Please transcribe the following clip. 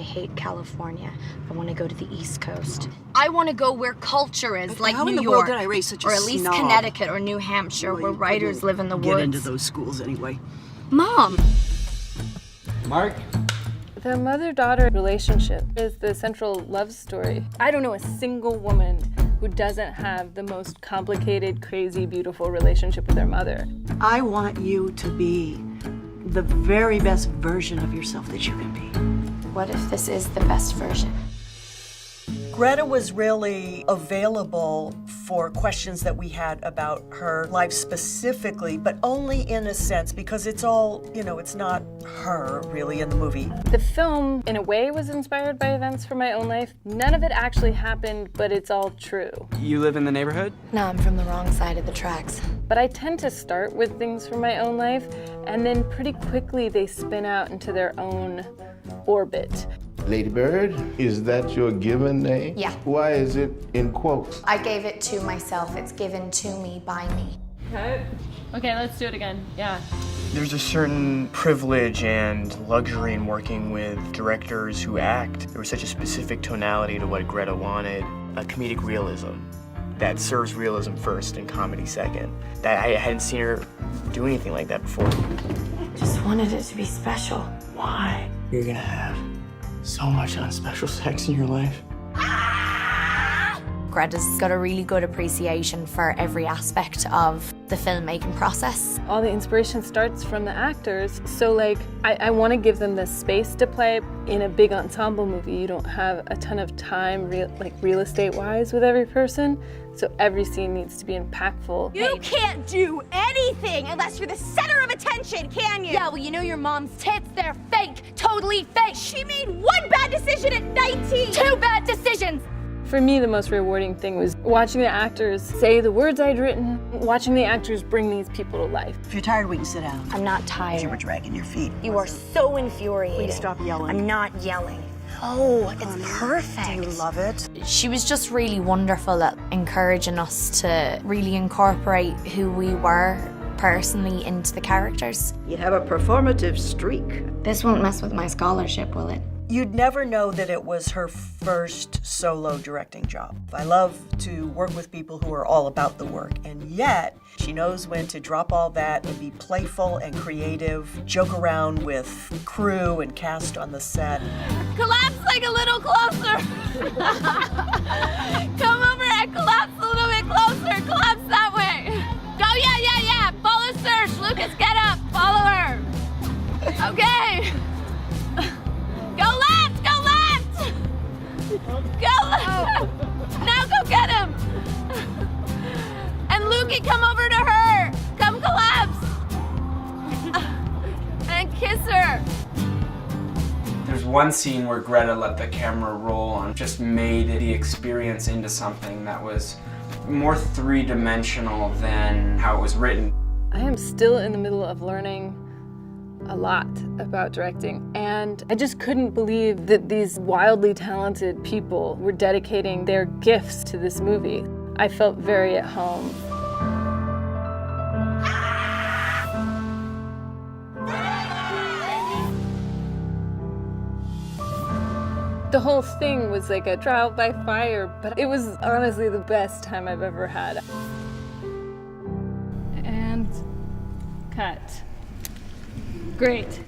hate California. I want to go to the East Coast. I want to go where culture is, like How New in the York. world did I raise such a or at least snob? Connecticut or New Hampshire, where writers live in the woods. Get into those schools anyway. Mom! Mark? The mother-daughter relationship is the central love story. I don't know a single woman who doesn't have the most complicated, crazy, beautiful relationship with their mother. I want you to be the very best version of yourself that you can be. What if this is the best version? Greta was really available for questions that we had about her life specifically, but only in a sense, because it's all, it's not her really in the movie. The film, in a way, was inspired by events from my own life. None of it actually happened, but it's all true. You live in the neighborhood? No, I'm from the wrong side of the tracks. But I tend to start with things from my own life, and then pretty quickly they spin out into their own orbit. Lady Bird, is that your given name? Yeah. Why is it in quotes? I gave it to myself. It's given to me by me. Okay, let's do it again. Yeah. There's a certain privilege and luxury in working with directors who act. There was such a specific tonality to what Greta wanted, a comedic realism that serves realism first and comedy second. That I hadn't seen her do anything like that before. Just wanted it to be special. Why? You're gonna have so much unspecial sex in your life. Greta's got a really good appreciation for every aspect of the filmmaking process. All the inspiration starts from the actors, so I want to give them the space to play. In a big ensemble movie, you don't have a ton of time, real estate-wise, with every person, so every scene needs to be impactful. You can't do anything unless you're the center of attention, can you? Yeah, well, you know your mom's tits, they're fake, totally fake. She made one bad decision at 19! 2 bad decisions! For me, the most rewarding thing was watching the actors say the words I'd written, watching the actors bring these people to life. If you're tired, we can sit down. I'm not tired. You were dragging your feet. You are so infuriating. Please stop yelling. I'm not yelling. Oh, it's perfect. Do you love it? She was just really wonderful at encouraging us to really incorporate who we were personally into the characters. You have a performative streak. This won't mess with my scholarship, will it? You'd never know that it was her first solo directing job. I love to work with people who are all about the work, and yet she knows when to drop all that and be playful and creative, joke around with crew and cast on the set. Collapse like a little closer! Come over and collapse a little bit closer! Collapse that way! Go, yeah! Follow Saoirse! Lucas, get up! Follow her! Okay! Go left! Go left! Go left! Now go get him! And Lukey, come over to her! Come collapse! And kiss her! There's one scene where Greta let the camera roll and just made the experience into something that was more three-dimensional than how it was written. I am still in the middle of learning a lot about directing, and I just couldn't believe that these wildly talented people were dedicating their gifts to this movie. I felt very at home. The whole thing was like a trial by fire, but it was honestly the best time I've ever had. And cut. Great.